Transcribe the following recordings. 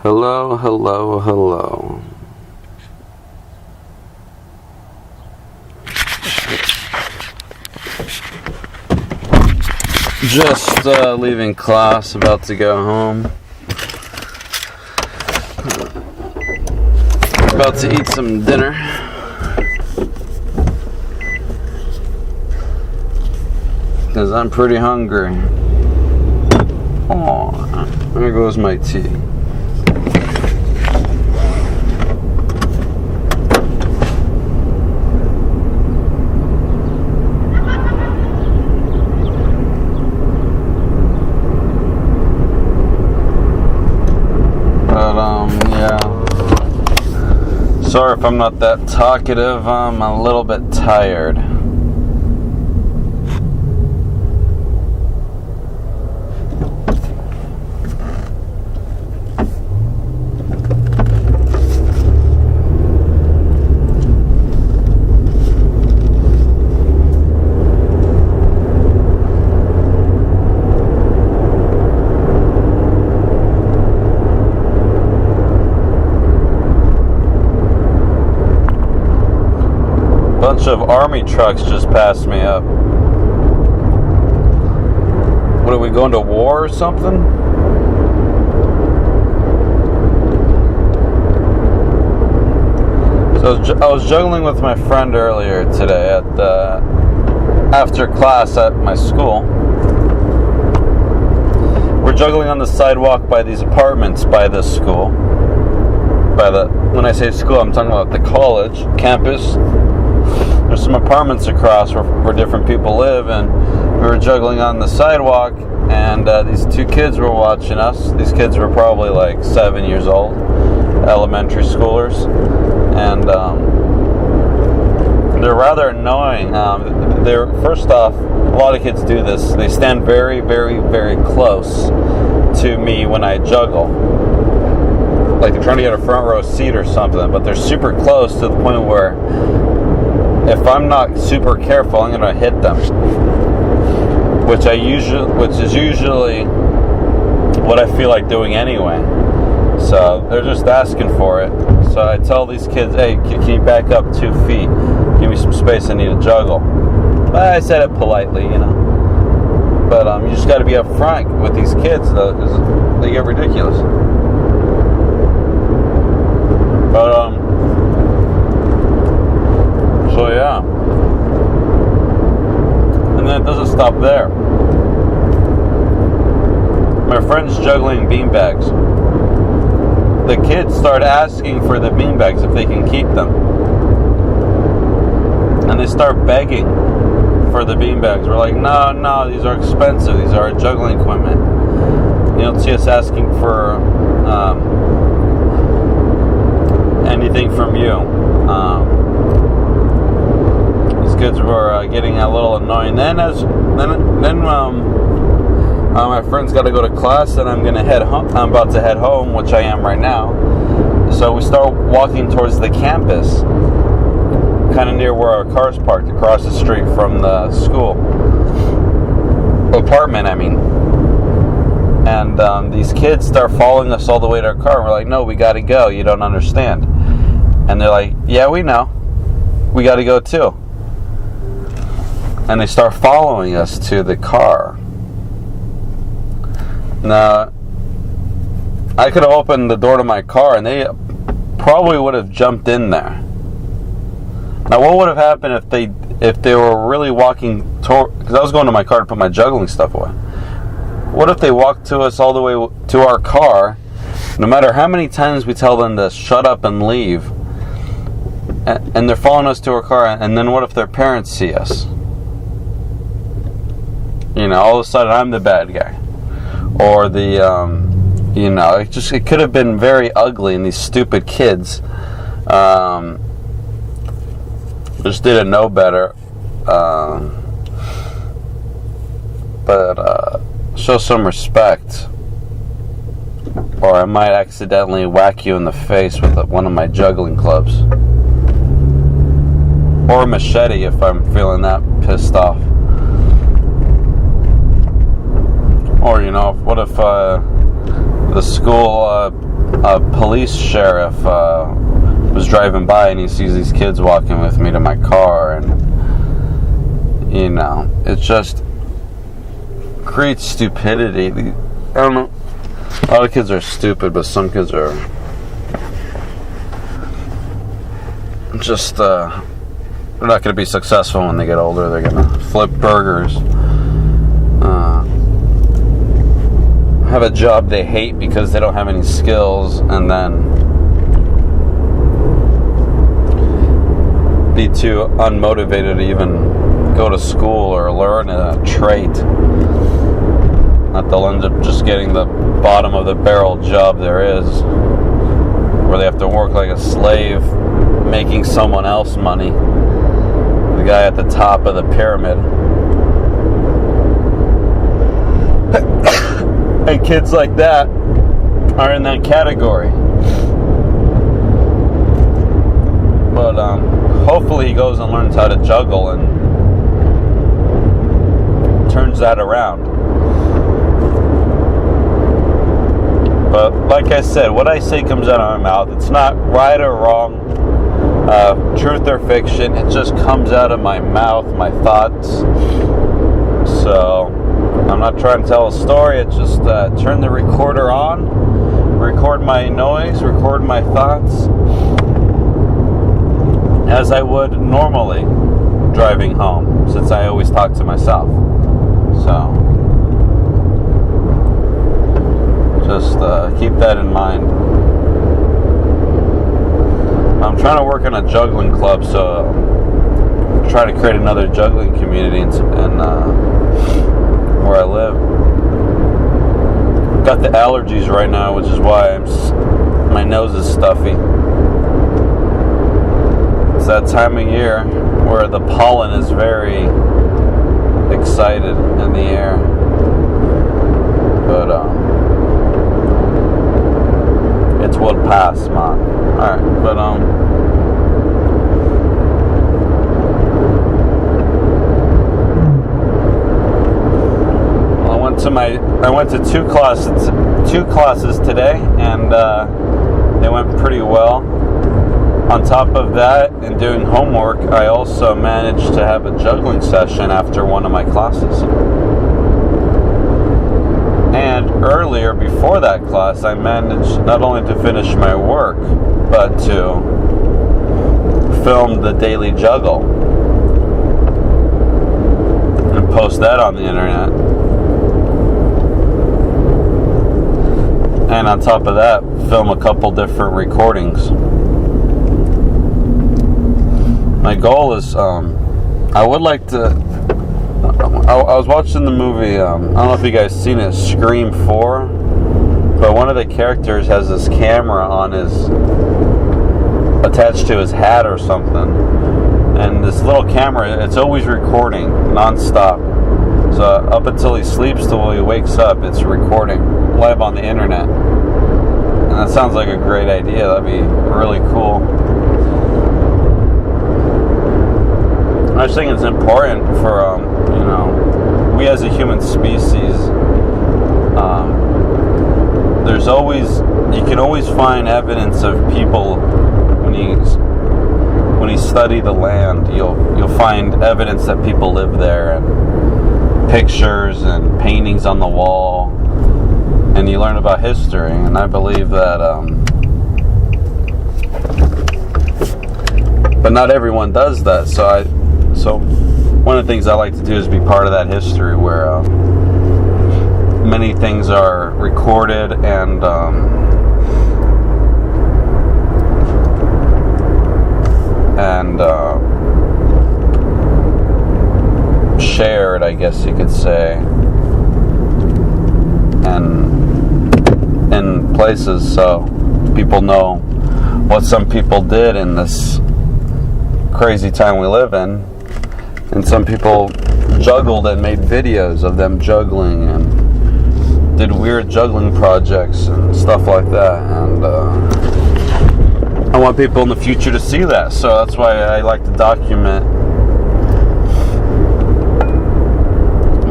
Hello, hello, hello. Just leaving class, about to go home. About to eat some dinner. Because I'm pretty hungry. Oh, there goes my tea. Yeah. Sorry if I'm not that talkative. I'm a little bit tired. Bunch of army trucks just passed me up. What, are we going to war or something? So I was juggling with my friend earlier today at after class at my school. We're juggling on the sidewalk by these apartments by this school. When I say school, I'm talking about the college campus. There's some apartments across where different people live, and we were juggling on the sidewalk, and these two kids were watching us. These kids were probably like 7 years old, elementary schoolers, and they're rather annoying. First off, a lot of kids do this. They stand very, very, very close to me when I juggle. Like they're trying to get a front row seat or something, but they're super close to the point where if I'm not super careful, I'm gonna hit them, which is usually what I feel like doing anyway. So they're just asking for it. So I tell these kids, "Hey, can you back up 2 feet? Give me some space. I need to juggle." I said it politely, you know. But you just got to be up front with these kids, though, because they get ridiculous. But so yeah, and then it doesn't stop there. My friend's juggling beanbags. The kids start asking for the beanbags if they can keep them, and they start begging for the beanbags. We're like, no, these are expensive. These are juggling equipment. You don't see us asking for anything from you. Kids were getting a little annoying. Then my friend's got to go to class, and I'm about to head home, which I am right now. So we start walking towards the campus, kind of near where our car's parked, across the street from the school apartment. I mean, and these kids start following us all the way to our car. And we're like, "No, we got to go. You don't understand." And they're like, "Yeah, we know. We got to go too." And they start following us to the car. Now, I could have opened the door to my car, and they probably would have jumped in there. Now, what would have happened if they were really walking toward? Because I was going to my car to put my juggling stuff away. What if they walked to us all the way to our car? No matter how many times we tell them to shut up and leave, and they're following us to our car, and then what if their parents see us? You know, all of a sudden I'm the bad guy, or it could have been very ugly, and these stupid kids just didn't know better. But show some respect, or I might accidentally whack you in the face with one of my juggling clubs, or a machete if I'm feeling that pissed off. Or, what if the school a police sheriff was driving by and he sees these kids walking with me to my car, and it just creates stupidity. I don't know. A lot of kids are stupid, but some kids are just they're not going to be successful when they get older. They're going to flip burgers, have a job they hate because they don't have any skills, and then be too unmotivated to even go to school or learn a trait. That they'll end up just getting the bottom of the barrel job there is, where they have to work like a slave, making someone else money. The guy at the top of the pyramid. And kids like that are in that category. But hopefully he goes and learns how to juggle and turns that around. But like I said, what I say comes out of my mouth. It's not right or wrong, truth or fiction. It just comes out of my mouth, my thoughts. So I'm not trying to tell a story. It's just turn the recorder on, record my noise, record my thoughts, as I would normally driving home, since I always talk to myself. So just keep that in mind. I'm trying to work on a juggling club, so try to create another juggling community in where I live. Got the allergies right now, which is why my nose is stuffy. It's that time of year where the pollen is very excited in the air. But it will pass, man. Alright, but I went to two classes today, and they went pretty well. On top of that, in doing homework, I also managed to have a juggling session after one of my classes. And earlier, before that class, I managed not only to finish my work, but to film the DailyJuggle and post that on the internet. And on top of that, film a couple different recordings. My goal is, I would like to, I was watching the movie, I don't know if you guys seen it, Scream 4, but one of the characters has this camera on attached to his hat or something, and this little camera, it's always recording, non-stop. So up until he sleeps, till he wakes up, it's recording live on the internet. And that sounds like a great idea. That'd be really cool. I just think it's important for, we as a human species, you can always find evidence of people when you study the land. You'll find evidence that people live there, and pictures and paintings on the wall, and you learn about history. And I believe that, but not everyone does that. So one of the things I like to do is be part of that history where many things are recorded and shared, I guess you could say, and in places so people know what some people did in this crazy time we live in. And some people juggled and made videos of them juggling and did weird juggling projects and stuff like that. And I want people in the future to see that. So that's why I like to document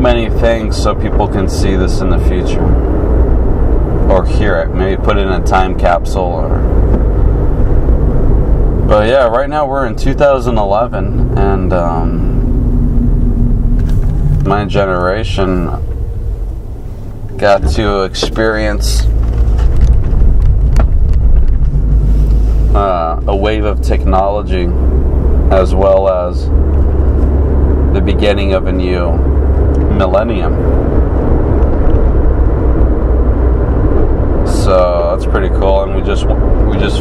many things so people can see this in the future. or hear it. Maybe put it in a time capsule. But yeah, right now we're in 2011, and my generation got to experience a wave of technology, as well as the beginning of a new millennium. So that's pretty cool, and we just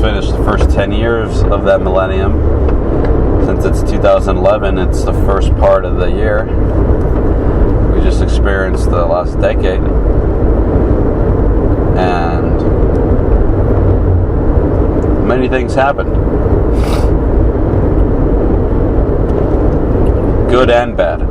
finished the first 10 years of that millennium. Since it's 2011, it's the first part of the year. We just experienced the last decade, and many things happened, good and bad.